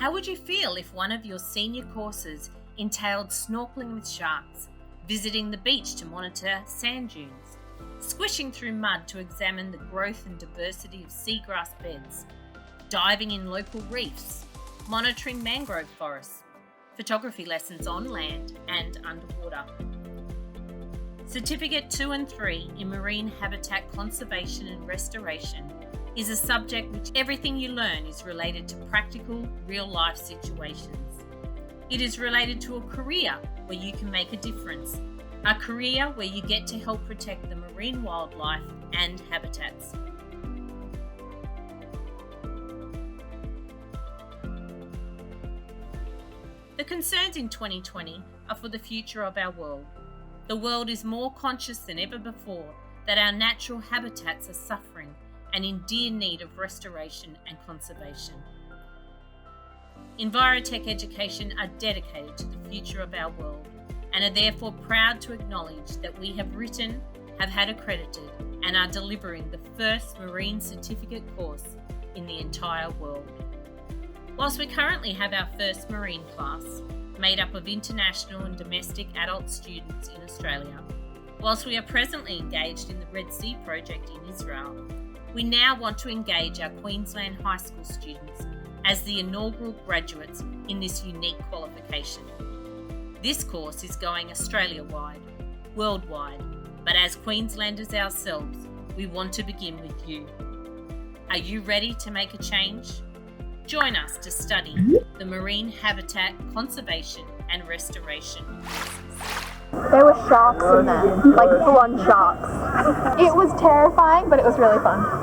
How would you feel if one of your senior courses entailed snorkeling with sharks, visiting the beach to monitor sand dunes, squishing through mud to examine the growth and diversity of seagrass beds, diving in local reefs, monitoring mangrove forests, photography lessons on land and underwater? Certificate 2 and 3 in Marine Habitat Conservation and Restoration is a subject which everything you learn is related to practical, real-life situations. It is related to a career where you can make a difference, a career where you get to help protect the marine wildlife and habitats. The concerns in 2020 are for the future of our world. The world is more conscious than ever before that our natural habitats are suffering and in dire need of restoration and conservation. Envirotech Education are dedicated to the future of our world and are therefore proud to acknowledge that we have written, have had accredited, and are delivering the first marine certificate course in the entire world. Whilst we currently have our first marine class, made up of international and domestic adult students in Australia, whilst we are presently engaged in the Red Sea project in Israel, we now want to engage our Queensland high school students as the inaugural graduates in this unique qualification. This course is going Australia-wide, worldwide, but as Queenslanders ourselves, we want to begin with you. Are you ready to make a change? Join us to study the Marine Habitat Conservation and Restoration courses. There were sharks in there, like full-on sharks. It was terrifying, but it was really fun.